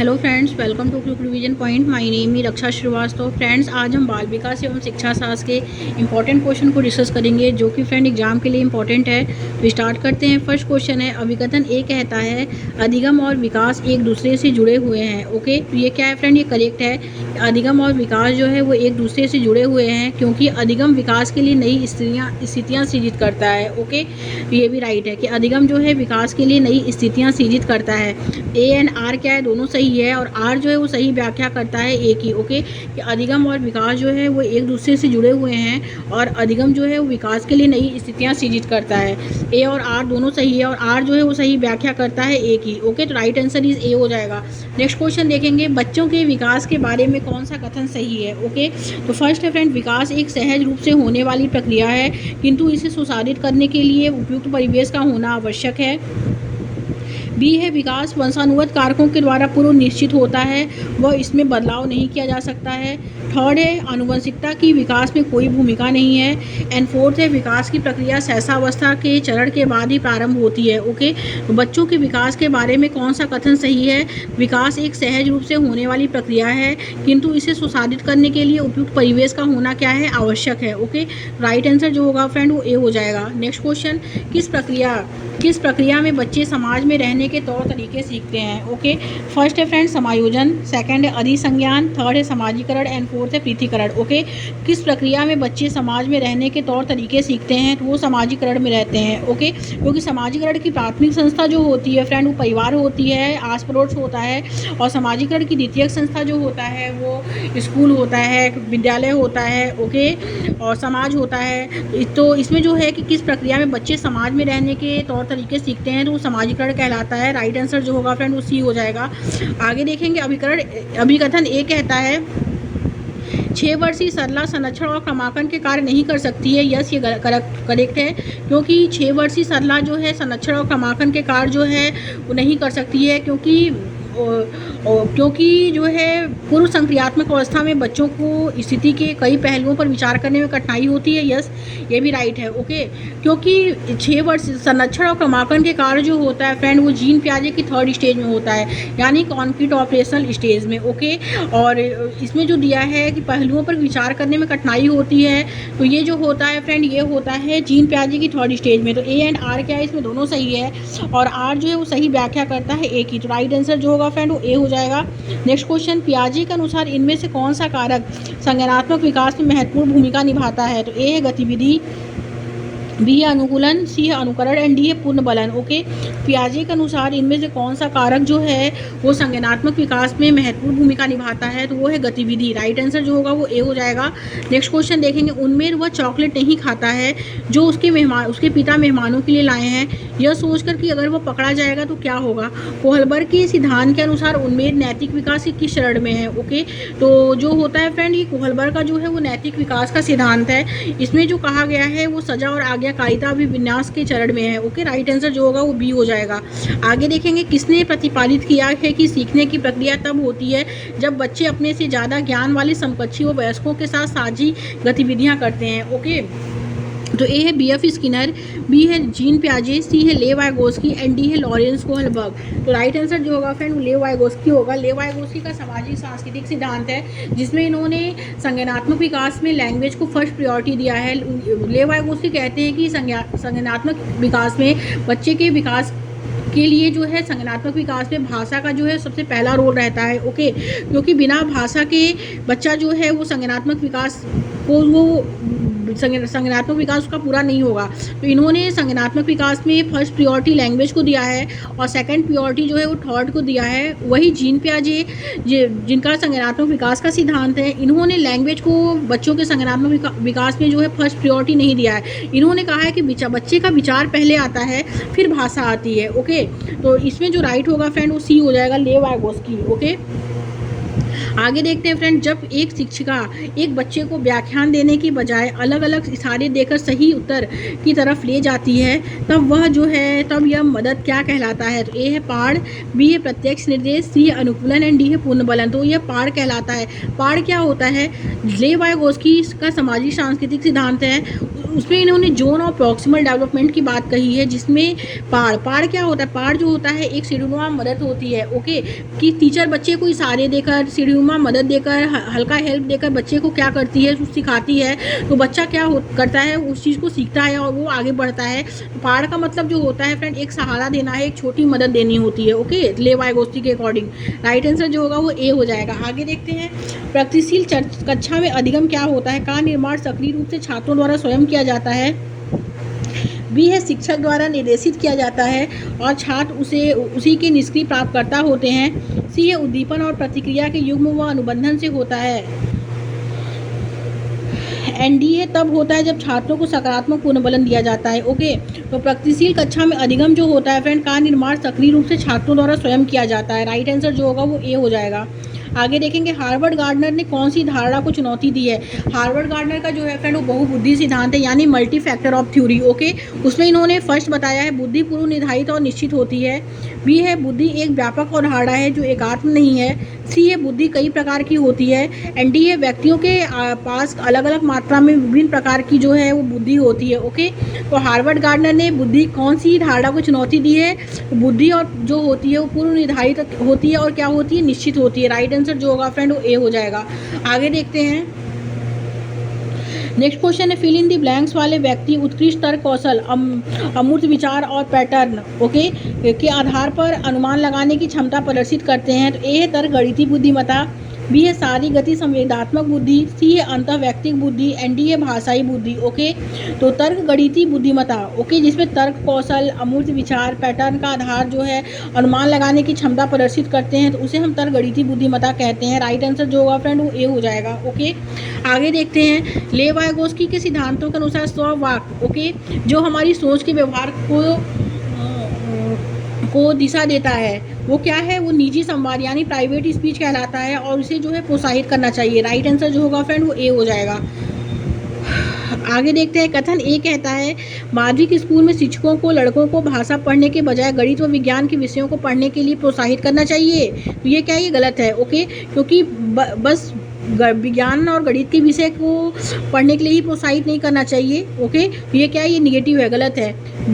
Hello friends, welcome to quick revision point. My name है Raksha Srivastava. Friends, आज हम बाल विकास एवं शिक्षा शास्त्र के इंपॉर्टेंट क्वेश्चन को डिस्कस करेंगे जो कि फ्रेंड एग्जाम के लिए इंपॉर्टेंट है। तो स्टार्ट करते हैं। फर्स्ट क्वेश्चन है, अभिकथन ए कहता है अधिगम और विकास एक दूसरे से जुड़े हुए हैं। ओके, तो ये क्या है फ्रेंड? ये करेक्ट है। अधिगम और विकास जो है वो एक दूसरे से जुड़े हुए हैं क्योंकि अधिगम विकास के लिए नई स्थितियाँ सृजित करता है। ओके, तो ये भी राइट है कि अधिगम जो है विकास के लिए नई स्थितियाँ सृजित करता है। ए एंड आर क्या है? दोनों सही है और आर जो है वो सही व्याख्या करता है ए की। ओके, कि अधिगम और विकास जो है वो एक दूसरे से जुड़े हुए हैं और अधिगम जो है वो विकास के लिए नई स्थितियाँ सृजित करता है। ए और आर दोनों सही है और आर जो है वो सही व्याख्या करता है ए की। ओके, तो राइट आंसर इज ए हो जाएगा। नेक्स्ट क्वेश्चन देखेंगे, बच्चों के विकास के बारे में कौन सा कथन सही है? ओके, तो फर्स्ट है फ्रेंड, विकास एक सहज रूप से होने वाली प्रक्रिया है किंतु इसे सुधारित करने के लिए उपयुक्त परिवेश का होना आवश्यक है। बी है, विकास वंशानुगत कारकों के द्वारा पूर्व निश्चित होता है, वह इसमें बदलाव नहीं किया जा सकता है। थर्ड है, आनुवंशिकता की विकास में कोई भूमिका नहीं है। एंड फोर्थ है, विकास की प्रक्रिया सहसावस्था के चरण के बाद ही प्रारंभ होती है। ओके, तो बच्चों के विकास के बारे में कौन सा कथन सही है? विकास एक सहज रूप से होने वाली प्रक्रिया है किंतु इसे सुधारित करने के लिए उपयुक्त परिवेश का होना क्या है? आवश्यक है। ओके, राइट आंसर जो होगा फ्रेंड वो ए हो जाएगा। नेक्स्ट क्वेश्चन, किस प्रक्रिया में बच्चे समाज में रहने के तौर तरीके सीखते हैं? ओके, फर्स्ट है फ्रेंड समायोजन, सेकंड है अधिसंज्ञान, थर्ड है सामाजिकरण एंड फोर्थ है पृथकीकरण। ओके, किस प्रक्रिया में बच्चे समाज में रहने के तौर तरीके सीखते हैं? तो वो सामाजिकरण में रहते हैं। ओके, क्योंकि सामाजिकरण की प्राथमिक संस्था जो होती है फ्रेंड वो परिवार होती है, आस पड़ोस होता है, और सामाजिकरण की द्वितीयक संस्था जो होता है वो स्कूल होता है, विद्यालय होता है। ओके, और समाज होता है। तो इसमें जो है कि किस प्रक्रिया में बच्चे समाज में रहने के तौर तरीके सीखते हैं तो वो सामाजिकरण कहलाता है। राइट आंसर जो होगा फ्रेंड वो सी हो जाएगा। आगे देखेंगे, अभिकथन ए कहता है 6 वर्षीय सरला संरक्षण और क्रमांकन के कार्य नहीं कर सकती है। यस, ये करेक्ट है क्योंकि 6 वर्षीय सरला जो है संरक्षण और क्रमांकन के कार्य जो है वो नहीं कर सकती है क्योंकि जो है पूर्व संक्रियात्मक अवस्था में बच्चों को स्थिति के कई पहलुओं पर विचार करने में कठिनाई होती है। यस, ये भी राइट है। ओके, क्योंकि 6 वर्ष संरक्षण और क्रमांकन के कार्य जो होता है फ्रेंड वो जीन पियाजे की थर्ड स्टेज में होता है, यानी कॉन्क्रीट ऑपरेशनल स्टेज में। ओके, और इसमें जो दिया है कि पहलुओं पर विचार करने में कठिनाई होती है, तो ये जो होता है फ्रेंड ये होता है जीन पियाजे की थर्ड स्टेज में। तो ए एंड आर क्या है? इसमें दोनों सही है और आर जो है वो सही व्याख्या करता है ए की। तो राइट आंसर जो होगा फ्रेंड वो ए हो जाएगा। नेक्स्ट क्वेश्चन, पियाजे के अनुसार इनमें से कौन सा कारक संज्ञानात्मक विकास में महत्वपूर्ण भूमिका निभाता है? तो ए है गतिविधि, बी है अनुकूलन, सी है अनुकरण एंड डी है पूर्ण बलन। ओके, पियाजे के अनुसार इनमें से कौन सा कारक जो है वो संज्ञानात्मक विकास में महत्वपूर्ण भूमिका निभाता है? तो वो है गतिविधि। राइट आंसर जो होगा वो ए हो जाएगा। नेक्स्ट क्वेश्चन देखेंगे, उनमें वह चॉकलेट नहीं खाता है जो उसके पिता मेहमानों के लिए लाए हैं, यह सोचकर कि अगर वह पकड़ा जाएगा तो क्या होगा। कोहलबर्ग के सिद्धांत के अनुसार उनमें नैतिक विकास किस चरण में है? ओके, तो जो होता है फ्रेंड ये कोहलबर्ग का जो है वो नैतिक विकास का सिद्धांत है। इसमें जो कहा गया है वो सजा और आज्ञाकारिता अभिविन्यास के चरण में है। ओके, राइट आंसर जो होगा वो बी हो जाएगा। आगे देखेंगे, किसने प्रतिपादित किया है कि सीखने की प्रक्रिया तब होती है जब बच्चे अपने से ज़्यादा ज्ञान वाले समकक्षी व वयस्कों के साथ साझी गतिविधियां करते हैं। ओके, तो ए है बी एफ स्किनर, बी है जीन पियाजे, सी है लेव वाइगोस्की एंड डी है लॉरेंस कोहलबर्ग। तो राइट आंसर जो होगा फ्रेंड वो लेव वाइगोस्की होगा। लेव वाइगोस्की का सामाजिक सांस्कृतिक सिद्धांत है जिसमें इन्होंने संज्ञानात्मक विकास में लैंग्वेज को फर्स्ट प्रायोरिटी दिया है। लेव वाइगोस्की कहते हैं कि संज्ञानात्मक विकास में बच्चे के विकास के लिए जो है संज्ञानात्मक विकास में भाषा का जो है सबसे पहला रोल रहता है। ओके, क्योंकि बिना भाषा के बच्चा जो है वो संज्ञानात्मक विकास संज्ञानात्मक विकास उसका पूरा नहीं होगा। तो इन्होंने संज्ञानात्मक विकास में फर्स्ट प्रायोरिटी लैंग्वेज को दिया है और सेकंड प्रायोरिटी जो है वो थर्ड को दिया है। वही जीन पियाजे जिनका संज्ञानात्मक विकास का सिद्धांत है, इन्होंने लैंग्वेज को बच्चों के संज्ञानात्मक विकास में जो है फर्स्ट प्रायोरिटी नहीं दिया है। इन्होंने कहा है कि बच्चे का विचार पहले आता है फिर भाषा आती है। ओके, तो इसमें जो राइट होगा फ्रेंड वो सी हो जाएगा, लेव वाइगोस्की। ओके, आगे देखते हैं फ्रेंड, जब एक शिक्षिका एक बच्चे को व्याख्यान देने की बजाय अलग अलग इशारे देकर सही उत्तर की तरफ ले जाती है तब यह मदद क्या कहलाता है? तो ए है पाढ़, बी है प्रत्यक्ष निर्देश, सी है अनुकूलन एंड डी है पूर्ण बलन। तो यह पाढ़ कहलाता है। पाढ़ क्या होता है? लेव वाइगोस्की का सामाजिक सांस्कृतिक सिद्धांत है। उसमें इन्होंने जोन और प्रॉक्सिमल डेवलपमेंट की बात कही है, जिसमें पाड़ क्या होता है, पाड़ जो होता है एक सीढ़ीनुमा मदद होती है, ओके, कि टीचर बच्चे को इशारे देकर, सीढ़ीनुमा मदद देकर, हल्का हेल्प देकर बच्चे को क्या करती है, सिखाती है, तो बच्चा क्या करता है, उस चीज़ को सीखता है और वो आगे बढ़ता है। तो पाड़ का मतलब जो होता है फ्रेंड, एक सहारा देना है, एक छोटी मदद देनी होती है, ओके, ले वाइगोत्स्की के अकॉर्डिंग। राइट आंसर जो होगा वो ए हो जाएगा। आगे देखते हैं, प्रगतिशील कक्षा में अधिगम क्या होता है, का निर्माण सक्रिय रूप से छात्रों द्वारा स्वयं किया जाता है। बी है, शिक्षक द्वारा निर्देशित किया जाता है और छात्र उसी के निष्क्रिय प्राप्तकर्ता होते हैं। सी है, उद्दीपन और प्रतिक्रिया के युग्म व अनुबंधन से होता है। एनडीए तब होता है जब छात्रों को सकारात्मक पुनर्बलन दिया जाता है, ओके। तो प्रगतिशील कक्षा में अधिगम जो होता है फ्रेंड, का निर्माण सक्रिय रूप से छात्रों द्वारा स्वयं किया जाता है। राइट आंसर जो होगा वो ए हो जाएगा। आगे देखेंगे, हार्वर्ड गार्डनर ने कौन सी धारणा को चुनौती दी है। हार्वर्ड गार्डनर का जो है फ्रेंड वो बहुबुद्धि सिद्धांत है, यानी multi factor of theory, okay. उसमें इन्होंने फर्स्ट बताया है, बुद्धि पूर्व निर्धारित और निश्चित होती है। बी है, बुद्धि एक व्यापक और धारणा है जो एकात्म नहीं है। सी है, बुद्धि कई प्रकार की होती है। एंड डी है, व्यक्तियों के पास अलग अलग मात्रा में विभिन्न प्रकार की जो है वो बुद्धि होती है, ओके। तो हार्वर्ड गार्डनर ने बुद्धि कौन सी धारणा को चुनौती दी है, बुद्धि और जो होती है वो पूर्व निर्धारित होती है और क्या होती है, निश्चित होती है। राइट आंसर जो होगा फ्रेंड वो ए हो जाएगा। आगे देखते हैं, नेक्स्ट क्वेश्चन है, फिल इन दी ब्लैंक्स वाले व्यक्ति उत्कृष्ट तर्क कौशल, अमूर्त विचार और पैटर्न, ओके, के आधार पर अनुमान लगाने की क्षमता प्रदर्शित करते हैं। तो ए है तर्क गणितीय बुद्धिमत्ता, बी है सारी गति संवेदात्मक बुद्धि, सी है अंतः व्यक्तिक बुद्धि, एंड डी है भाषाई बुद्धि, ओके। तो तर्क गणितीय बुद्धिमत्ता, ओके, जिसमें तर्क कौशल, अमूर्त विचार, पैटर्न का आधार जो है अनुमान लगाने की क्षमता प्रदर्शित करते हैं, तो उसे हम तर्क गणितीय बुद्धिमत्ता कहते हैं। राइट आंसर जो होगा फ्रेंड वो ए हो जाएगा, ओके। आगे देखते हैं, ले वाइगोत्स्की के सिद्धांतों के अनुसार स्ववाक, ओके, जो हमारी सोच के व्यवहार को दिशा देता है, वो क्या है, वो निजी संवाद यानी प्राइवेट स्पीच कहलाता है और उसे जो है प्रोत्साहित करना चाहिए। राइट आंसर जो होगा फ्रेंड वो ए हो जाएगा। आगे देखते हैं, कथन ए कहता है, माध्यमिक स्कूल में शिक्षकों को लड़कों को भाषा पढ़ने के बजाय गणित व विज्ञान के विषयों को पढ़ने के लिए प्रोत्साहित करना चाहिए। तो ये क्या है, ये गलत है, ओके, क्योंकि बस विज्ञान और गणित के विषय को पढ़ने के लिए ही प्रोत्साहित नहीं करना चाहिए, ओके। ये क्या है, ये निगेटिव है, गलत है।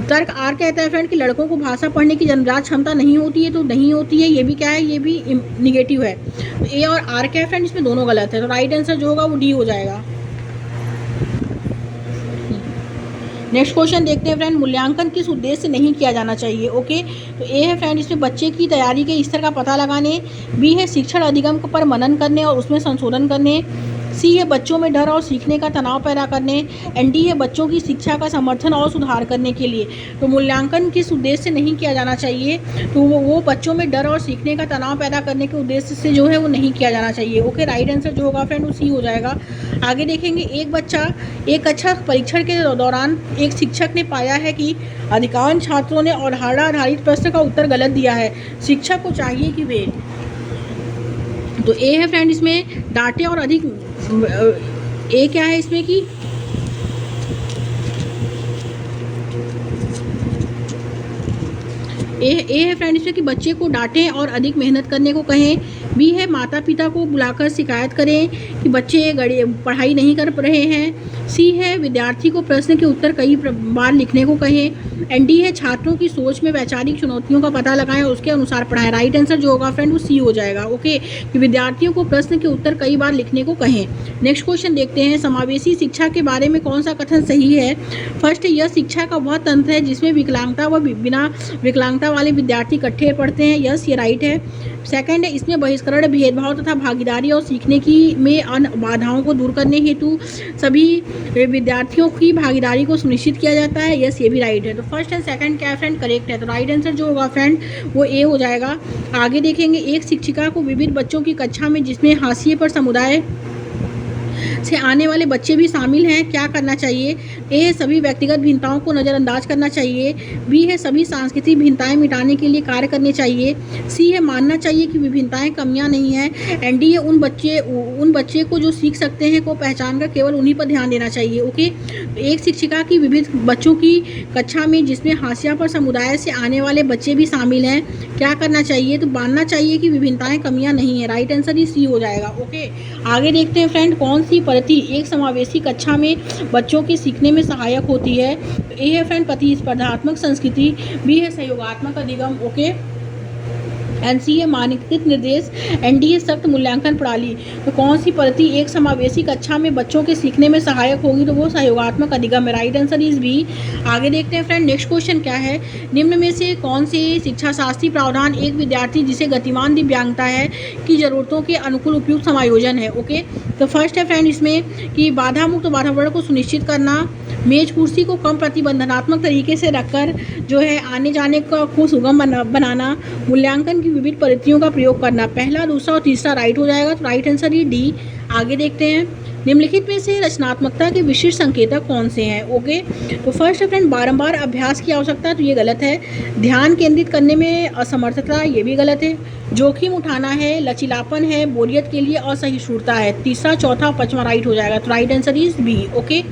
तर्क आर कहता है फ्रेंड कि लड़कों को भाषा पढ़ने की जन्मजात क्षमता नहीं होती है, तो नहीं होती है, ये भी क्या है, ये भी निगेटिव है। तो ए और आर क्या है फ्रेंड, इसमें दोनों गलत है, तो राइट आंसर जो होगा वो डी हो जाएगा। नेक्स्ट क्वेश्चन देखते हैं फ्रेंड, मूल्यांकन किस उद्देश्य से नहीं किया जाना चाहिए, ओके। तो ए है फ्रेंड, इसमें बच्चे की तैयारी के स्तर का पता लगाने, बी है शिक्षण अधिगम पर मनन करने और उसमें संशोधन करने, सी है बच्चों में डर और सीखने का तनाव पैदा करने, एंड डी है बच्चों की शिक्षा का समर्थन और सुधार करने के लिए। तो मूल्यांकन किस उद्देश्य से नहीं किया जाना चाहिए, तो वो बच्चों में डर और सीखने का तनाव पैदा करने के उद्देश्य से जो है वो नहीं किया जाना चाहिए, ओके। राइट आंसर जो होगा फ्रेंड वो सी हो जाएगा। आगे देखेंगे, एक कक्षा परीक्षण के दौरान एक शिक्षक ने पाया है कि अधिकांश छात्रों ने अवधारणा आधारित प्रश्न का उत्तर गलत दिया है। शिक्षक को चाहिए कि वे, तो ए है फ्रेंड इसमें डांटे और अधिक, ए क्या है इसमें कि ए है फ्रेंड इसमें कि बच्चे को डांटें और अधिक मेहनत करने को कहें। बी है माता पिता को बुलाकर शिकायत करें कि बच्चे पढ़ाई नहीं कर रहे हैं। सी है विद्यार्थी को प्रश्न के उत्तर कई बार लिखने को कहें। एंड डी है छात्रों की सोच में वैचारिक चुनौतियों का पता लगाएं और उसके अनुसार पढ़ाएं। राइट आंसर जो होगा फ्रेंड वो सी हो जाएगा, ओके, कि विद्यार्थियों को प्रश्न के उत्तर कई बार लिखने को कहें। नेक्स्ट क्वेश्चन देखते हैं, समावेशी शिक्षा के बारे में कौन सा कथन सही है। फर्स्ट, यह शिक्षा का वह तंत्र है जिसमें विकलांगता व बिना विकलांगता वाले विद्यार्थी इकट्ठे पढ़ते हैं। यस, ये राइट है। सेकंड है, इसमें बहिष्करण, भेदभाव तथा भागीदारी और सीखने की में अन्य बाधाओं को दूर करने हेतु सभी विद्यार्थियों की भागीदारी को सुनिश्चित किया जाता है। यस, ये भी राइट है। तो फर्स्ट एंड सेकंड क्या है फ्रेंड, करेक्ट है। तो राइट आंसर जो होगा फ्रेंड वो ए हो जाएगा। आगे देखेंगे, एक शिक्षिका को विविध बच्चों की कक्षा में जिसमें हाशिए पर समुदाय से आने वाले बच्चे भी शामिल हैं क्या करना चाहिए। ए, सभी व्यक्तिगत भिन्नताओं को नज़रअंदाज करना चाहिए। बी है सभी सांस्कृतिक भिन्नताएं मिटाने के लिए कार्य करने चाहिए। सी है मानना चाहिए कि विभिन्नताएं कमियां नहीं हैं। एंड डी है उन बच्चे को जो सीख सकते हैं को पहचान कर केवल उन्हीं पर ध्यान देना चाहिए, ओके। एक शिक्षिका की विविध बच्चों की कक्षा में जिसमें हाशिया पर समुदाय से आने वाले बच्चे भी शामिल हैं क्या करना चाहिए, तो मानना चाहिए कि विभिन्नताएं कमियां नहीं है। राइट आंसर ही सी हो जाएगा, ओके। आगे देखते हैं फ्रेंड, कौन सी प्रति एक समावेशी कक्षा में बच्चों के सीखने में सहायक होती है। तो ए है फ्रेंड प्रतिस्पर्धात्मक संस्कृति, बी है सहयोगात्मक अधिगम, ओके, एनसीए मानकीकृत निर्देश, एनडीए सख्त मूल्यांकन प्रणाली। तो कौन सी पद्धति एक समावेशी कक्षा में बच्चों के सीखने में सहायक होगी, तो वो सहयोगात्मक अधिगम है। Right answer is B. आगे देखते हैं फ्रेंड नेक्स्ट क्वेश्चन क्या है, निम्न में से कौन से शिक्षा शास्त्री प्रावधान एक विद्यार्थी जिसे गतिमान दिव्यांगता है की जरूरतों के अनुकूल उपयुक्त समायोजन है। ओके, तो फर्स्ट है फ्रेंड इसमें कि बाधा मुक्त वातावरण को सुनिश्चित करना, मेज कुर्सी को कम प्रतिबंधनात्मक तरीके से रखकर जो है आने जाने को सुगम बनाना, मूल्यांकन की विविध पद्धतियों का प्रयोग करना। पहला, दूसरा और तीसरा राइट हो जाएगा। तो राइट आंसर ही डी। आगे देखते हैं निम्नलिखित में से रचनात्मकता के विशिष्ट संकेतक कौन से हैं। ओके, तो फर्स्ट है फ्रेंड बारंबार अभ्यास की आवश्यकता, तो ये गलत है। ध्यान केंद्रित करने में असमर्थता, ये भी गलत है। जोखिम उठाना है, लचीलापन है, बोरियत के लिए असहिष्णुता है। तीसरा, चौथा, पांचवा राइट हो जाएगा। तो right answer is B. Okay,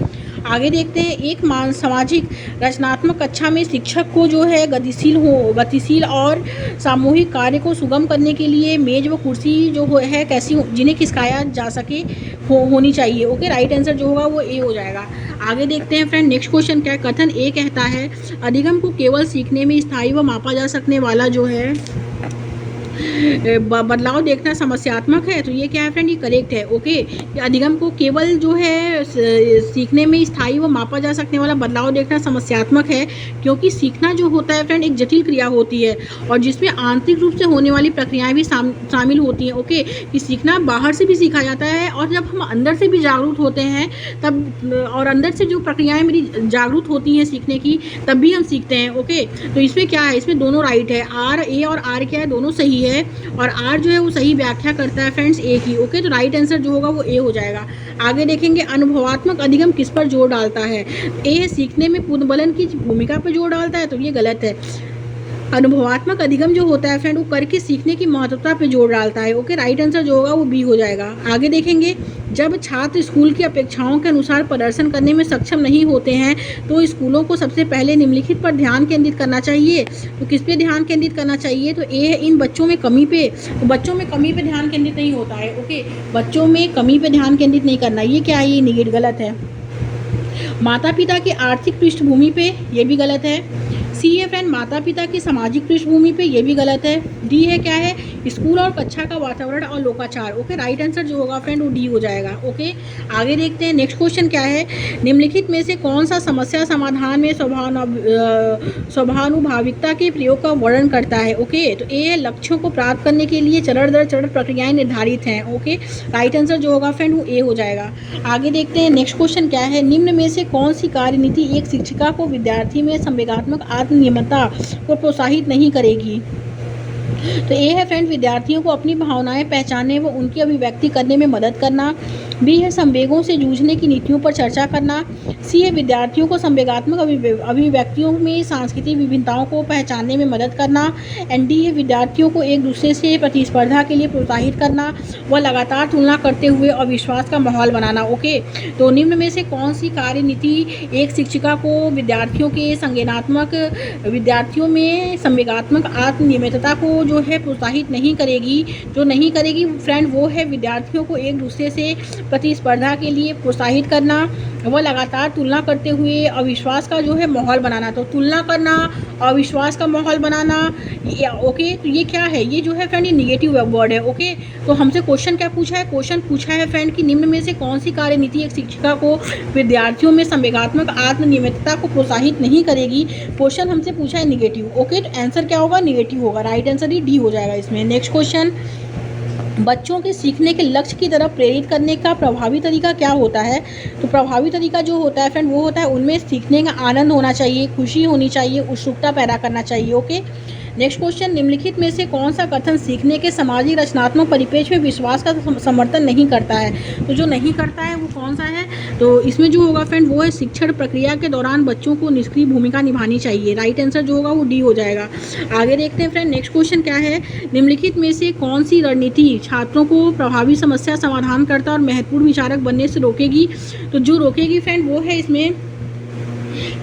आगे देखते हैं एक सामाजिक रचनात्मक कक्षा में शिक्षक को जो है गतिशील और सामूहिक कार्य को सुगम करने के लिए मेज व कुर्सी जो है कैसी जिन्हें खिसकाया जा सके होनी चाहिए। ओके, राइट आंसर जो होगा वो ए हो जाएगा। आगे देखते हैं फ्रेंड नेक्स्ट क्वेश्चन क्या है, कथन ए कहता है अधिगम को केवल सीखने में स्थायी व मापा जा सकने वाला जो है बदलाव देखना समस्यात्मक है। तो ये क्या है फ्रेंड, ये करेक्ट है। ओके, अधिगम को केवल जो है सीखने में स्थायी व मापा जा सकने वाला बदलाव देखना समस्यात्मक है, क्योंकि सीखना जो होता है फ्रेंड एक जटिल क्रिया होती है और जिसमें आंतरिक रूप से होने वाली प्रक्रियाएं भी शामिल होती हैं। ओके, कि सीखना बाहर से भी सीखा जाता है और जब हम अंदर से भी जागरूक होते हैं तब, और अंदर से जो प्रक्रियाएं मेरी जागरूक होती हैं सीखने की, तब भी हम सीखते हैं। ओके, तो इसमें क्या है, इसमें दोनों राइट है। आर, ए और आर क्या है, दोनों सही है और आर जो है वो सही व्याख्या करता है फ्रेंड्स ए की। ओके, तो राइट आंसर जो होगा वो ए हो जाएगा। आगे देखेंगे अनुभवात्मक अधिगम किस पर जोर डालता है। ए सीखने में पुनर्बलन की भूमिका पर जोर डालता है, तो ये गलत है। अनुभवात्मक अधिगम जो होता है फ्रेंड वो करके सीखने की महत्वता पे जोर डालता है। ओके, राइट आंसर जो होगा वो बी हो जाएगा। आगे देखेंगे जब छात्र स्कूल की अपेक्षाओं के अनुसार प्रदर्शन करने में सक्षम नहीं होते हैं तो स्कूलों को सबसे पहले निम्नलिखित पर ध्यान केंद्रित करना चाहिए। तो किस पे ध्यान केंद्रित करना चाहिए, तो ए है इन बच्चों में कमी पे। तो बच्चों में कमी पे ध्यान केंद्रित नहीं होता है। ओके, बच्चों में कमी पे ध्यान केंद्रित नहीं करना, ये क्या है, ये निगेट गलत है। माता पिता की आर्थिक पृष्ठभूमि पे, ये भी गलत है। सी है फ्रेंड माता पिता की सामाजिक पृष्ठभूमि पे, ये भी गलत है। डी है क्या है, स्कूल और कक्षा का वातावरण और लोकाचार। ओके, राइट आंसर जो होगा फ्रेंड वो डी हो जाएगा। ओके, आगे देखते हैं नेक्स्ट क्वेश्चन क्या है, निम्नलिखित में से कौन सा समस्या समाधान में स्वाभानुभाविकता के प्रयोग का वर्णन करता है। ओके, तो ए लक्ष्यों को प्राप्त करने के लिए चरण दर चरण प्रक्रियाएं निर्धारित हैं। ओके, राइट आंसर जो होगा फ्रेंड वो ए हो जाएगा। आगे देखते हैं नेक्स्ट क्वेश्चन क्या है, निम्न में से कौन सी कार्यनीति एक शिक्षिका को विद्यार्थी में संवेगात्मक आत्मनियमता को प्रोत्साहित नहीं करेगी। तो ए है फ्रेंड विद्यार्थियों को अपनी भावनाएं पहचानने व उनकी अभिव्यक्ति करने में मदद करना। बी है संवेगों से जूझने की नीतियों पर चर्चा करना। सी है विद्यार्थियों को संवेगात्मक अभिव्यक्तियों में सांस्कृतिक विभिन्नताओं को पहचानने में मदद करना। एंड डी है विद्यार्थियों को एक दूसरे से प्रतिस्पर्धा के लिए प्रोत्साहित करना व लगातार तुलना करते हुए अविश्वास का माहौल बनाना। ओके, तो निम्न में से कौन सी कार्यनीति एक शिक्षिका को विद्यार्थियों में संवेगात्मक आत्मनियमितता को जो है प्रोत्साहित नहीं करेगी। जो नहीं करेगी फ्रेंड वो है विद्यार्थियों को एक दूसरे से प्रतिस्पर्धा के लिए प्रोत्साहित करना व लगातार तुलना करते हुए अविश्वास का जो है माहौल बनाना। तो तुलना करना, अविश्वास का माहौल बनाना, ओके, तो ये क्या है, ये जो है फ्रेंड ये निगेटिव वर्ड है। ओके, तो हमसे क्वेश्चन क्या पूछा है, क्वेश्चन पूछा है फ्रेंड कि निम्न में से कौन सी कार्यनीति एक शिक्षिका को विद्यार्थियों में संवेगात्मक आत्मनियमितता को प्रोत्साहित नहीं करेगी। क्वेश्चन हमसे पूछा है निगेटिव। ओके, तो आंसर क्या होगा, निगेटिव होगा। राइट आंसर ही डी हो जाएगा इसमें। नेक्स्ट क्वेश्चन, बच्चों के सीखने के लक्ष्य की तरफ प्रेरित करने का प्रभावी तरीका क्या होता है। तो प्रभावी तरीका जो होता है फ्रेंड वो होता है उनमें सीखने का आनंद होना चाहिए, खुशी होनी चाहिए, उत्सुकता पैदा करना चाहिए। ओके, नेक्स्ट क्वेश्चन, निम्नलिखित में से कौन सा कथन सीखने के सामाजिक रचनात्मक परिप्रेक्ष्य में विश्वास का समर्थन नहीं करता है। तो जो नहीं करता है वो कौन सा है, तो इसमें जो होगा फ्रेंड वो है शिक्षण प्रक्रिया के दौरान बच्चों को निष्क्रिय भूमिका निभानी चाहिए। राइट आंसर जो होगा वो डी हो जाएगा। आगे देखते हैं फ्रेंड नेक्स्ट क्वेश्चन क्या है, निम्नलिखित में से कौन सी रणनीति छात्रों को प्रभावी समस्या समाधानकर्ता और महत्वपूर्ण विचारक बनने से रोकेगी। तो जो रोकेगी फ्रेंड वो है इसमें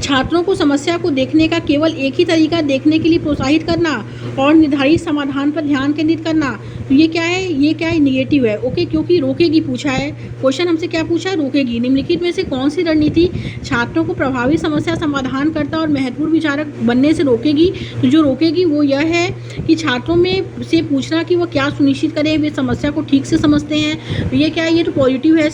छात्रों को समस्या को देखने का केवल एक ही तरीका देखने के लिए प्रोत्साहित करना और निर्धारित समाधान पर ध्यान केंद्रित करना। तो ये क्या है, ये क्या है, निगेटिव है। ओके, क्योंकि रोकेगी पूछा है, क्वेश्चन हमसे क्या पूछा है, रोकेगी। निम्नलिखित में से कौन सी रणनीति छात्रों को प्रभावी समस्या समाधानकर्ता और महत्वपूर्ण विचारक बनने से रोकेगी? तो जो रोकेगी वो यह है कि छात्रों में से पूछना कि वो क्या सुनिश्चित करें वे समस्या को ठीक से समझते हैं। तो ये क्या है, ये तो पॉजिटिव है।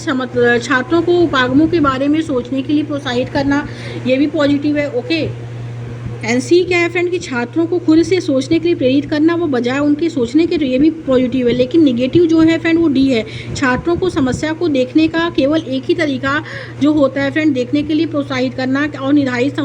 छात्रों को उपागमों के बारे में सोचने के लिए प्रोत्साहित करना, ये भी पॉजिटिव है। ओके, एंड सी क्या है फ्रेंड कि छात्रों को खुद से सोचने के लिए प्रेरित करना वो बजाय उनके सोचने के, तो ये भी पॉजिटिव है। लेकिन निगेटिव जो है फ्रेंड वो डी है, छात्रों को समस्या को देखने का केवल एक ही तरीका जो होता है फ्रेंड देखने के लिए प्रोत्साहित करना और निर्धारित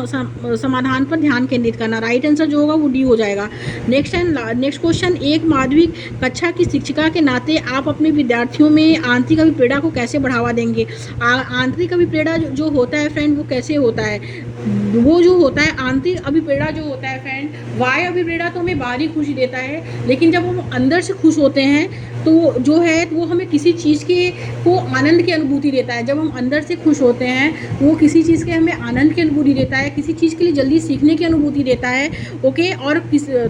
समाधान पर ध्यान केंद्रित करना। राइट आंसर जो होगा वो डी हो जाएगा। नेक्स्ट क्वेश्चन, एक माध्यमिक कक्षा की शिक्षिका के नाते आप अपने विद्यार्थियों में आंतरिक अभिप्रेरणा को कैसे बढ़ावा देंगे? आंतरिक अभिप्रेरणा जो होता है फ्रेंड वो कैसे होता है, वो जो होता है आंतरिक अभिप्रेरणा जो होता है फ्रेंड, बाह्य अभिप्रेरणा तो हमें बाहरी खुशी देता है, लेकिन जब हम अंदर से खुश होते हैं तो जो है वो हमें किसी चीज़ के को आनंद की अनुभूति देता है। जब हम अंदर से खुश होते हैं तो वो किसी चीज़ के हमें आनंद की अनुभूति देता है, किसी चीज़ के लिए जल्दी सीखने की अनुभूति देता है। ओके, और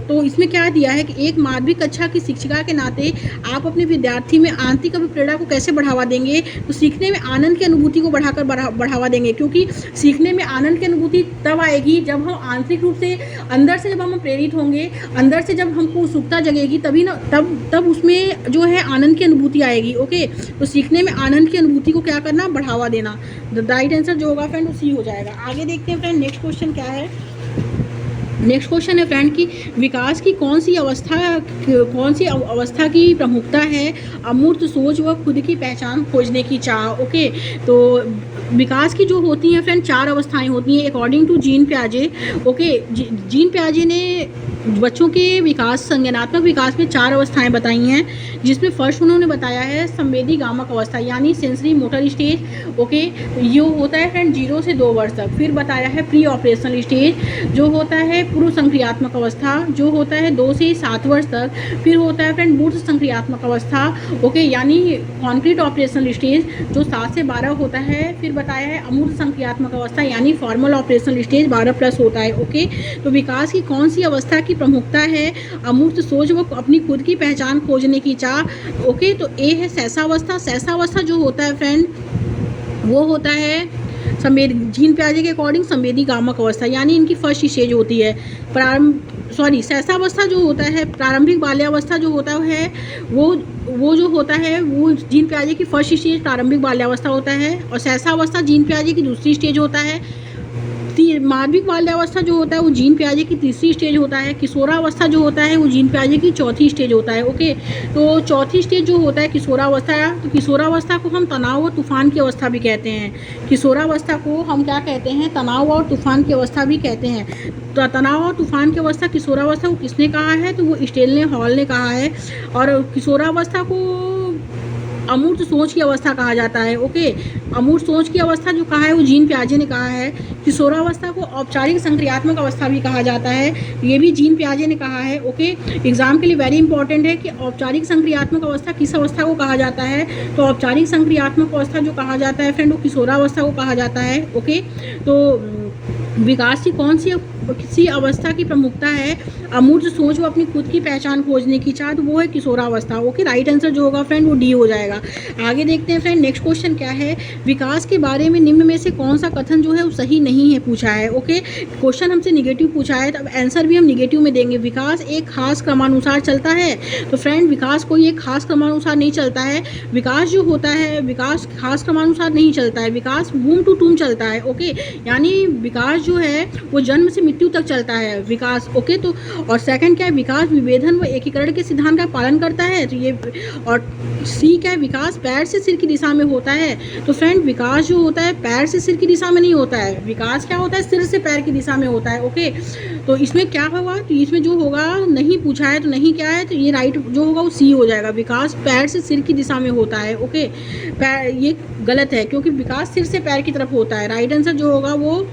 तो इसमें क्या दिया है कि एक माध्यमिक कक्षा की शिक्षिका के नाते आप अपने विद्यार्थी में आंतरिक अभिप्रेरणा को कैसे बढ़ावा देंगे? तो सीखने में आनंद की अनुभूति को बढ़ावा देंगे, क्योंकि सीखने में आनंद की अनुभूति तब आएगी जब हम आंतरिक रूप से अंदर से जब हम प्रेरित होंगे, अंदर से जब हमको उत्सुकता जगेगी, तभी ना तब उसमें जो है आनंद की अनुभूति आएगी। ओके, तो सीखने में आनंद की अनुभूति को क्या करना, बढ़ावा देना। द राइट आंसर जो होगा फ्रेंड उसी हो जाएगा। आगे देखते हैं फ्रेंड, नेक्स्ट क्वेश्चन क्या है। नेक्स्ट क्वेश्चन है फ्रेंड कि विकास की कौन सी अवस्था की प्रमुखता है? अमूर्त सोच व खुद की पहचान खोजने की चाह। ओके, तो विकास की जो होती हैं फ्रेंड 4 अवस्थाएं होती हैं अकॉर्डिंग टू जीन पियाजे। ओके, जीन पियाजे ने बच्चों के विकास, संज्ञानात्मक विकास में 4 अवस्थाएं बताई हैं, जिसमें फर्स्ट उन्होंने बताया है संवेदी गामक अवस्था यानी सेंसरी मोटर स्टेज। ओके, ये होता है फ्रेंड 0 से 2 वर्ष तक। फिर बताया है प्री ऑपरेशनल स्टेज जो होता है पूर्व संक्रियात्मक अवस्था, जो होता है 2 से 7 वर्ष तक। फिर होता है फ्रेंड मूर्त संक्रियात्मक अवस्था, ओके, यानी कॉन्क्रीट ऑपरेशनल स्टेज जो 7 से 12 होता है। फिर बताया है अमूर्त संक्रियात्मक अवस्था यानी फॉर्मल ऑपरेशनल स्टेज 12+ होता है। ओके, तो विकास की कौन सी अवस्था की प्रमुखता है? अमूर्त सोच व अपनी खुद की पहचान खोजने की चाह। ओके, तो ए है सहसावस्था। सहसावस्था जो होता है फ्रेंड वो होता है जीन पियाजे के अकॉर्डिंग संवेदी गामक अवस्था, यानी इनकी फर्स्ट स्टेज होती है। सहसावस्था जो होता है प्रारंभिक बाल्यावस्था जो होता है वो जो होता है वो जीन पियाजे की फर्स्ट स्टेज प्रारंभिक बाल्यावस्था होता है, और सहसावस्था जीन पियाजे की दूसरी स्टेज होता है। माध्यमिक बाल्यावस्था जो होता है वो जीन पियाजे की तीसरी स्टेज होता है। किशोरावस्था जो होता है वो जीन पियाजे की चौथी स्टेज होता है। ओके, तो चौथी स्टेज जो होता है किशोरावस्था, तो किशोरावस्था को हम तनाव और तूफान की अवस्था भी कहते हैं। किशोरावस्था को हम क्या कहते हैं, तनाव और तूफान की अवस्था भी कहते हैं। तो तनाव और तूफान की अवस्था किशोरावस्था को किसने कहा है, तो वो स्टेनले हॉल ने कहा है। और किशोरावस्था को अमूर्त सोच की अवस्था कहा जाता है। ओके, अमूर्त सोच की अवस्था जो कहा है वो जीन पियाजे ने कहा है। किशोरावस्था को औपचारिक संक्रियात्मक अवस्था भी कहा जाता है, ये भी जीन पियाजे ने कहा है। ओके, एग्जाम के लिए वेरी इंपॉर्टेंट है कि औपचारिक संक्रियात्मक अवस्था किस अवस्था को कहा जाता है। तो औपचारिक संक्रियात्मक अवस्था जो कहा जाता है फ्रेंड वो किशोरावस्था को कहा जाता है। ओके, तो विकास की कौन सी किसी अवस्था की प्रमुखता है? अमूर्त सोच व अपनी खुद की पहचान खोजने की चाह, तो वो है किशोरावस्था। ओके, राइट आंसर जो होगा फ्रेंड वो डी हो जाएगा। आगे देखते हैं फ्रेंड, नेक्स्ट क्वेश्चन क्या है। विकास के बारे में निम्न में से कौन सा कथन जो है वो सही नहीं है पूछा है। ओके, क्वेश्चन हमसे निगेटिव पूछा है, तो अब आंसर भी हम निगेटिव में देंगे। विकास एक खास क्रमानुसार चलता है, तो फ्रेंड विकास कोई एक खास क्रमानुसार नहीं चलता है। विकास जो होता है विकास खास क्रमानुसार नहीं चलता है, विकास बूम टू टूम चलता है। ओके, यानी विकास जो है वो जन्म से मृत्यु तक चलता है विकास। ओके, तो और सेकंड क्या है, विकास विभेदन व एकीकरण के सिद्धांत का पालन करता है। तो ये और सी क्या है, विकास पैर से सिर की दिशा में होता है। तो फ्रेंड विकास जो होता है पैर से सिर की दिशा में नहीं होता है, विकास क्या होता है सिर से पैर की दिशा में होता है। ओके, तो इसमें क्या होगा, तो इसमें जो होगा नहीं पूछा है, तो नहीं क्या है, तो ये राइट जो होगा वो सी हो जाएगा। विकास पैर से सिर की दिशा में होता है। ओके, ये गलत है क्योंकि विकास सिर से पैर की तरफ होता है। राइट आंसर जो होगा वो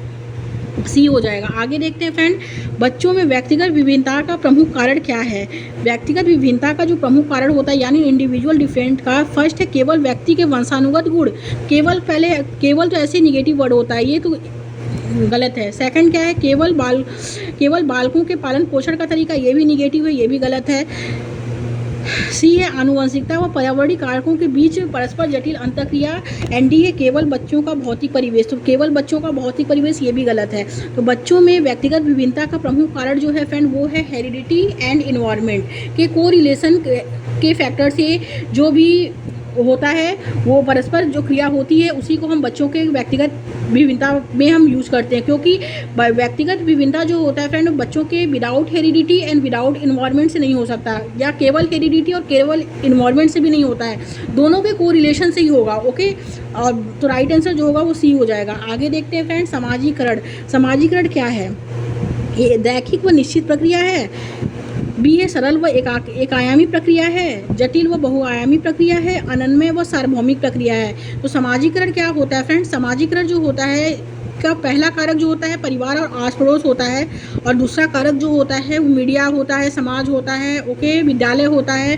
सी हो जाएगा। आगे देखते हैं फ्रेंड, बच्चों में व्यक्तिगत विभिन्नता का प्रमुख कारण क्या है। व्यक्तिगत विभिन्नता का जो प्रमुख कारण होता है यानी इंडिविजुअल डिफरेंट का, फर्स्ट है केवल व्यक्ति के वंशानुगत गुण। केवल तो ऐसे निगेटिव वर्ड होता है, ये तो गलत है। सेकंड क्या है, केवल बालकों के पालन पोषण का तरीका, ये भी निगेटिव है, ये भी गलत है। सी है आनुवंशिकता व पर्यावरणीय कारकों के बीच परस्पर जटिल अंतःक्रिया। एंड डी है केवल बच्चों का भौतिक परिवेश। तो केवल बच्चों का भौतिक परिवेश, ये भी गलत है। तो बच्चों में व्यक्तिगत विभिन्नता का प्रमुख कारण जो है फ्रेंड वो है हेरिडिटी एंड इन्वायरमेंट के कोरिलेशन के फैक्टर से जो भी होता है वो परस्पर जो क्रिया होती है उसी को हम बच्चों के व्यक्तिगत विभिन्नता में हम यूज़ करते हैं, क्योंकि व्यक्तिगत विभिन्नता जो होता है फ्रेंड बच्चों के without heredity and without environment से नहीं हो सकता, या केवल हेरिडिटी और केवल इन्वायरमेंट से भी नहीं होता है, दोनों के कोरिलेशन से ही होगा। ओके, और तो राइट आंसर जो होगा वो सी हो जाएगा। आगे देखते हैं फ्रेंड समाजीकरण। समाजीकरण क्या है, ये दैखिक व निश्चित प्रक्रिया है। बी है सरल व एक आयामी प्रक्रिया है। जटिल व बहुआयामी प्रक्रिया है। अनन्वय व सार्वभौमिक प्रक्रिया है। तो समाजीकरण क्या होता है फ्रेंड्स, समाजीकरण जो होता है का पहला कारक जो होता है परिवार और आस पड़ोस होता है, और दूसरा कारक जो होता है वो मीडिया होता है, समाज होता है, ओके, विद्यालय होता है।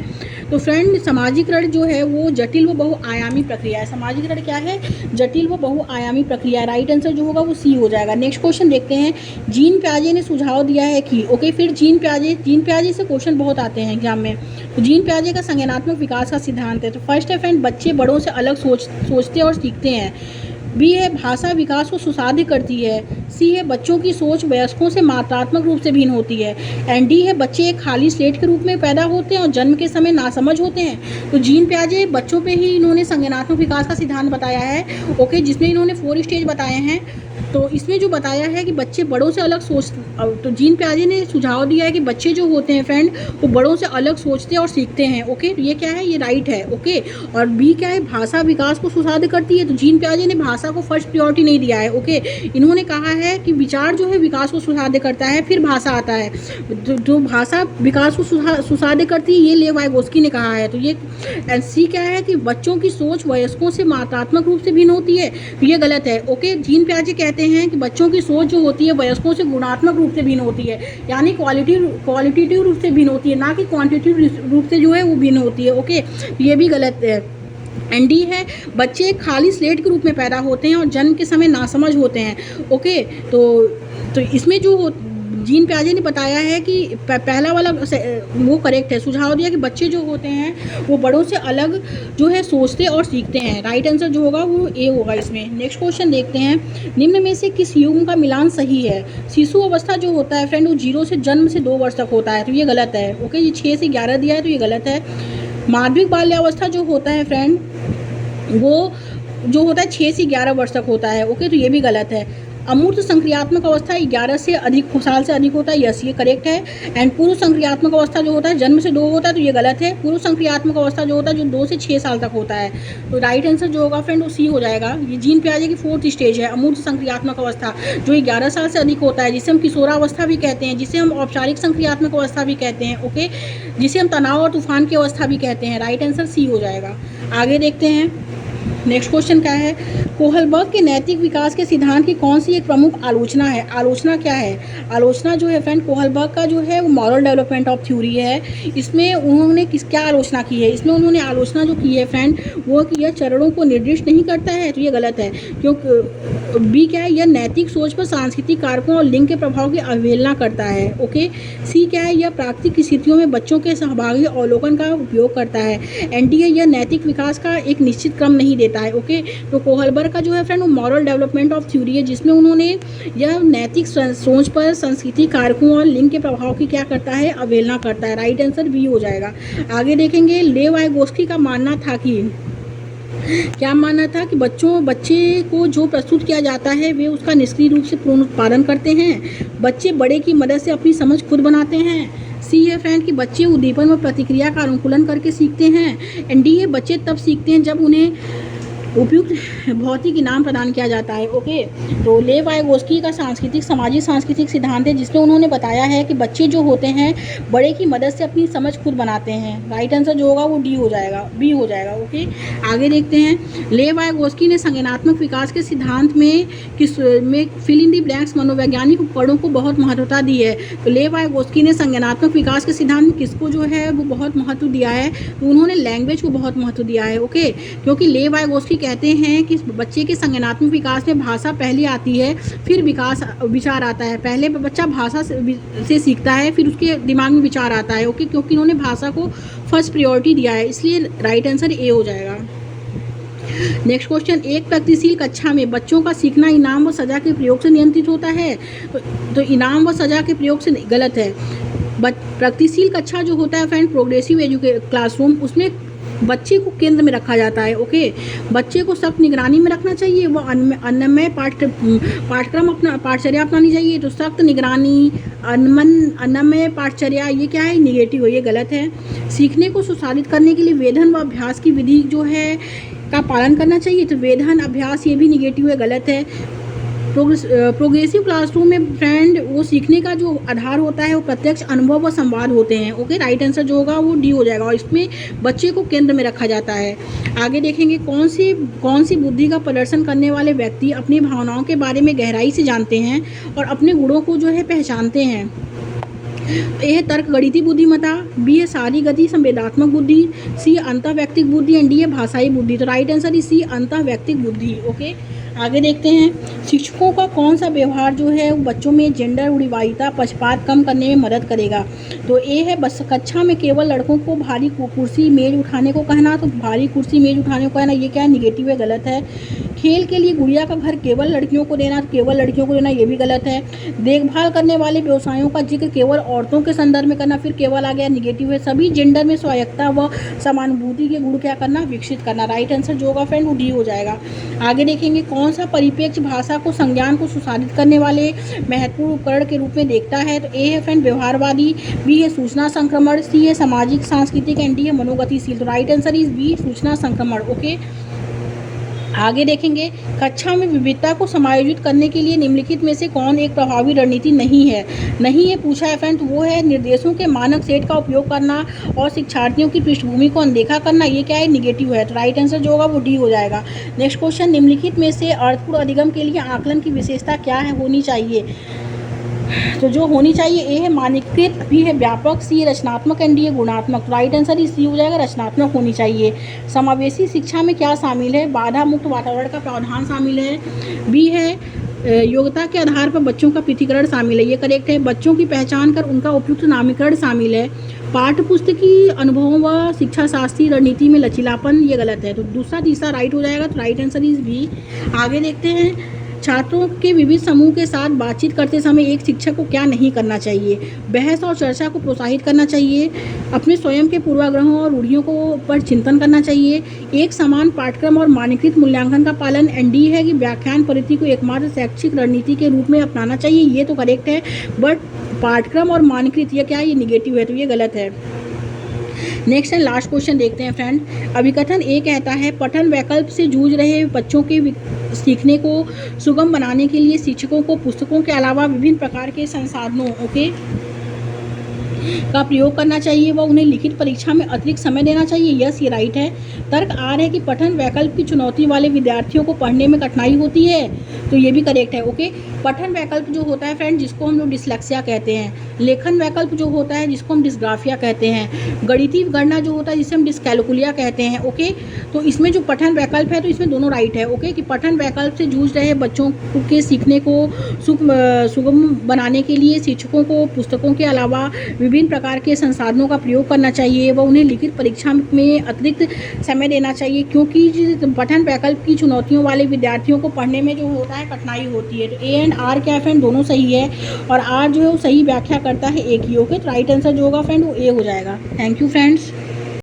तो फ्रेंड समाजीकरण जो है वो जटिल व बहुआयामी प्रक्रिया है। समाजीकरण क्या है, जटिल व बहुआयामी प्रक्रिया। राइट आंसर जो होगा वो सी हो जाएगा। नेक्स्ट क्वेश्चन देखते हैं। जीन प्याजे ने सुझाव दिया है कि, ओके, फिर जीन प्याजे से क्वेश्चन बहुत आते हैं एग्जाम में। तो जीन प्याजे का संज्ञानात्मक विकास का सिद्धांत है। तो फर्स्ट है फ्रेंड बच्चे बड़ों से अलग सोचते और सीखते हैं। बी है भाषा विकास को सुसाध्य करती है। सी है बच्चों की सोच वयस्कों से मात्रात्मक रूप से भिन्न होती है। एंड डी है बच्चे एक खाली स्लेट के रूप में पैदा होते हैं और जन्म के समय नासमझ होते हैं। तो जीन प्याजे बच्चों पे ही इन्होंने संज्ञानात्मक विकास का सिद्धांत बताया है, ओके, जिसमें इन्होंने 4 स्टेज बताए हैं। तो इसमें जो बताया है कि बच्चे बड़ों से अलग तो जीन प्याजे ने सुझाव दिया है कि बच्चे जो होते हैं फ्रेंड वो बड़ों से अलग सोचते और सीखते हैं। ओके, तो ये क्या है, ये राइट है। ओके, और बी क्या है, भाषा विकास को सुसाध्य करती है। तो जीन प्याजे ने भाषा को फर्स्ट प्रायोरिटी नहीं दिया है। ओके, इन्होंने कहा है कि विचार जो है विकास को सुसाध्य करता है, फिर भाषा आता है। जो भाषा विकास को सुसाध्य करती है ये लेव वाइगोस्की ने कहा है। तो ये सी क्या है कि बच्चों की सोच वयस्कों से मात्रात्मक रूप से भिन्न होती है, तो ये गलत है। ओके, जीन प्याजे कहते हैं कि बच्चों की सोच जो होती है वयस्कों से गुणात्मक रूप से भिन्न होती है, यानी क्वालिटेटिव रूप से भिन्न होती है, ना कि क्वांटिटेटिव रूप से जो है वो भिन्न होती है। ओके, ये भी गलत है। एंड डी है बच्चे एक खाली स्लेट के रूप में पैदा होते हैं और जन्म के समय नासमझ होते हैं। ओके, तो इसमें जो जीन प्याजे ने बताया है कि पहला वाला वो करेक्ट है, सुझाव दिया कि बच्चे जो होते हैं वो बड़ों से अलग जो है सोचते और सीखते हैं। राइट आंसर जो होगा वो ए होगा इसमें। नेक्स्ट क्वेश्चन देखते हैं। निम्न में से किस युग का मिलान सही है। शिशु अवस्था जो होता है फ्रेंड वो 0 से जन्म से 2 वर्ष तक होता है, तो ये गलत है। ओके, ये 6 से 11 दिया है, तो ये गलत है। माध्यमिक बाल्यावस्था जो होता है फ्रेंड वो जो होता है 6 से 11 वर्ष तक होता है। ओके, तो ये भी गलत है। अमूर्त संक्रियात्मक अवस्था 11 से अधिक साल से अधिक होता है, यस ये करेक्ट है। एंड पूर्व संक्रियात्मक अवस्था जो होता है जन्म से 2 होता है, तो ये गलत है। पूर्व संक्रियात्मक अवस्था जो होता है जो 2 से 6 साल तक होता है, तो राइट आंसर जो होगा फ्रेंड वो सी हो जाएगा। ये जीन प्याजे की 4th स्टेज है, अमूर्त संक्रियात्मक अवस्था, जो 11 साल से अधिक होता है, जिसे हम किशोरावस्था भी कहते हैं, जिसे हम औपचारिक संक्रियात्मक अवस्था भी कहते हैं। ओके, जिसे हम तनाव और तूफान की अवस्था भी कहते हैं। राइट आंसर सी हो जाएगा। आगे देखते हैं। नेक्स्ट क्वेश्चन क्या है। कोहलबर्ग के नैतिक विकास के सिद्धांत की कौन सी एक प्रमुख आलोचना है। आलोचना क्या है, आलोचना जो है फ्रेंड कोहलबर्ग का जो है वो मॉरल डेवलपमेंट ऑफ थ्योरी है। इसमें उन्होंने क्या आलोचना की है, इसमें उन्होंने आलोचना जो की है फ्रेंड वो कि यह चरणों को निर्दिष्ट नहीं करता है, तो ये गलत है। क्योंकि बी क्या है, यह नैतिक सोच पर सांस्कृतिक कारकों और लिंग के प्रभाव की अवहेलना करता है। ओके, सी क्या है, यह प्राकृतिक स्थितियों में बच्चों के सहभागी अवलोकन का उपयोग करता है। एंड डी है, यह नैतिक विकास का एक निश्चित क्रम नहीं देता है। ओके, तो कोहलबर्ग का जो है फ्रेंड वो मॉरल डेवलपमेंट ऑफ थ्योरी है, जिसमें उन्होंने यह नैतिक सोच पर सांस्कृतिक कारकों और लिंग के प्रभाव की क्या करता है, अवहेलना करता है। राइट आंसर बी हो जाएगा। आगे देखेंगे। लेव वाइगोस्की का मानना था कि क्या मानना था कि बच्चे को जो प्रस्तुत किया जाता है वे उसका निष्क्रिय रूप से पूर्ण उत्पादन करते हैं। बच्चे बड़े की मदद से अपनी समझ खुद बनाते हैं। सी है फ्रेंड कि बच्चे उद्दीपन व प्रतिक्रिया का अनुकूलन करके सीखते हैं। एंड डी है बच्चे तब सीखते हैं जब उन्हें उपयुक्त भौतिक इनाम प्रदान किया जाता है। ओके, तो लेव वाइगोस्की का सामाजिक सांस्कृतिक सिद्धांत है, जिसमें उन्होंने बताया है कि बच्चे जो होते हैं बड़े की मदद से अपनी समझ खुद बनाते हैं। राइट आंसर जो होगा वो डी हो जाएगा, बी हो जाएगा। ओके, आगे देखते हैं। लेव वाइगोस्की ने संज्ञानात्मक विकास के सिद्धांत में फिल इन दी ब्लैंक्स मनोवैज्ञानिक उपकरणों को बहुत महत्वता दी है। तो लेव वाइगोस्की ने संज्ञानात्मक विकास के सिद्धांत में किसको जो है वो बहुत महत्व दिया है, तो उन्होंने लैंग्वेज को बहुत महत्व दिया है। ओके, क्योंकि लेव वाइगोस्की कहते हैं कि बच्चे के संज्ञानात्मक विकास में भाषा पहले आती है, फिर विचार आता है। पहले बच्चा भाषा से सीखता है, फिर उसके दिमाग में विचार आता है। ओके, क्योंकि इन्होंने भाषा को फर्स्ट प्रायोरिटी दिया है, इसलिए राइट आंसर ए हो जाएगा। नेक्स्ट क्वेश्चन, एक प्रगतिशील कक्षा में बच्चों का सीखना इनाम व सजा के प्रयोग से नियंत्रित होता है। तो इनाम व सजा के प्रयोग से गलत है। प्रगतिशील कक्षा जो होता है फ्रेंड, प्रोग्रेसिव क्लासरूम, उसमें बच्चे को केंद्र में रखा जाता है। ओके, बच्चे को सख्त निगरानी में रखना चाहिए, वो अन्नमय पाठचर्या अपनानी चाहिए। तो सख्त निगरानी, अन्नमय पाठचर्या, ये क्या है, निगेटिव है, ये गलत है। सीखने को सुचारित करने के लिए वेधन व अभ्यास की विधि जो है का पालन करना चाहिए। तो वेधन, अभ्यास, ये भी निगेटिव है, गलत है। प्रोग्रेसिव क्लासरूम में फ्रेंड वो सीखने का जो आधार होता है वो प्रत्यक्ष अनुभव व संवाद होते हैं। ओके, राइट आंसर जो होगा वो डी हो जाएगा, और इसमें बच्चे को केंद्र में रखा जाता है। आगे देखेंगे, कौन सी बुद्धि का प्रदर्शन करने वाले व्यक्ति अपनी भावनाओं के बारे में गहराई से जानते हैं और अपने गुणों को जो है पहचानते हैं। ए है तर्क गणितीय बुद्धिमत्ता, बी है सारी गति संवेदात्मक बुद्धि, सी अंतःव्यक्तिक बुद्धि एंड डी है भाषाई बुद्धि। तो राइट आंसर इज सी, अंतःव्यक्तिक बुद्धि। ओके, आगे देखते हैं, शिक्षकों का कौन सा व्यवहार जो है वो बच्चों में जेंडर रूढ़िवादिता पक्षपात कम करने में मदद करेगा। तो ए है बस कक्षा में केवल लड़कों को भारी कुर्सी मेज उठाने को कहना। तो भारी कुर्सी मेज उठाने को कहना, ये क्या है, निगेटिव है, गलत है। खेल के लिए गुड़िया का घर केवल लड़कियों को देना, केवल लड़कियों को देना, ये भी गलत है। देखभाल करने वाले व्यवसायों का जिक्र केवल औरतों के संदर्भ में करना, फिर केवल आ गया, निगेटिव है। सभी जेंडर में स्वायत्ता व समानुभूति के गुण क्या करना, विकसित करना। राइट आंसर जो होगा फ्रेंड वो डी हो जाएगा। आगे देखेंगे, कौन सा परिप्रेक्ष्य भाषा को संज्ञान को सुसाधित करने वाले महत्वपूर्ण उपकरण के रूप में देखता है। तो ए है फ्रेंड व्यवहारवादी, बी है सूचना संक्रमण, सी है सामाजिक सांस्कृतिक एंड डी है मनोगतिशील। तो राइट आंसर इज बी, सूचना संक्रमण। ओके, आगे देखेंगे, कक्षा में विविधता को समायोजित करने के लिए निम्नलिखित में से कौन एक प्रभावी रणनीति नहीं है पूछा है फ्रेंड। तो वो है निर्देशों के मानक सेट का उपयोग करना और शिक्षार्थियों की पृष्ठभूमि को अनदेखा करना, ये क्या है, निगेटिव है। तो राइट आंसर जो होगा वो डी हो जाएगा। नेक्स्ट क्वेश्चन, निम्नलिखित में से अर्थपूर्ण अधिगम के लिए आकलन की विशेषता क्या है, होनी चाहिए। तो जो होनी चाहिए, ए है मानकीकृत, बी है व्यापक, सी है रचनात्मक एंड डी है गुणात्मक। तो राइट आंसर सी हो जाएगा, रचनात्मक होनी चाहिए। समावेशी शिक्षा में क्या शामिल है, बाधा मुक्त वातावरण का प्रावधान शामिल है, बी है योग्यता के आधार पर बच्चों का पृथकीकरण शामिल है, ये करेक्ट है। बच्चों की पहचान कर उनका उपयुक्त नामीकरण शामिल है। पाठ्य पुस्तकीय अनुभवों व शिक्षा शास्त्रीय रणनीति में लचीलापन, ये गलत है। तो दूसरा तीसरा राइट हो जाएगा। तो राइट आंसर इज बी। आगे देखते हैं, छात्रों के विविध समूह के साथ बातचीत करते समय एक शिक्षक को क्या नहीं करना चाहिए। बहस और चर्चा को प्रोत्साहित करना चाहिए, अपने स्वयं के पूर्वाग्रहों और रूढ़ियों को पर चिंतन करना चाहिए, एक समान पाठ्यक्रम और मानकीकृत मूल्यांकन का पालन, एंड डी है कि व्याख्यान पद्धति को एकमात्र शैक्षिक रणनीति के रूप में अपनाना चाहिए, ये तो करेक्ट है। बट पाठ्यक्रम और मानकीकृत ये क्या है, ये निगेटिव है, तो ये गलत है। नेक्स्ट एंड लास्ट क्वेश्चन देखते हैं फ्रेंड। अभिकथन ए कहता है, पठन वैकल्प से जूझ रहे बच्चों के सीखने को सुगम बनाने के लिए शिक्षकों को पुस्तकों के अलावा विभिन्न प्रकार के संसाधनों का प्रयोग करना चाहिए व उन्हें लिखित परीक्षा में अतिरिक्त समय देना चाहिए। यस, ये राइट है। तर्क आर है कि पठन वैकल्प की चुनौती वाले विद्यार्थियों को पढ़ने में कठिनाई होती है, तो ये भी करेक्ट है। ओके, पठन वैकल्प जो होता है फ्रेंड, जिसको हम लोग डिसलेक्सिया कहते हैं, लेखन वैकल्प जो होता है जिसको हम डिस्ग्राफिया कहते हैं, गणितीय गणना जो होता है जिसे हम डिस्कैलकुलिया कहते हैं। ओके, तो इसमें जो पठन वैकल्प है तो इसमें दोनों राइट है। ओके, कि पठन वैकल्प से जूझ रहे बच्चों के सीखने को सुगम बनाने के लिए शिक्षकों को पुस्तकों के अलावा विभिन्न प्रकार के संसाधनों का प्रयोग करना चाहिए व उन्हें लिखित परीक्षा में अतिरिक्त समय देना चाहिए, क्योंकि पठन वैकल्प की चुनौतियों वाले विद्यार्थियों को पढ़ने में जो होता है कठिनाई होती है। तो ए एंड आर क्या है फ्रेंड, दोनों सही है, और आर जो है वो सही व्याख्या करता है ए की। ओके, तो राइट आंसर जो होगा फ्रेंड वो ए हो जाएगा। Thank you friends.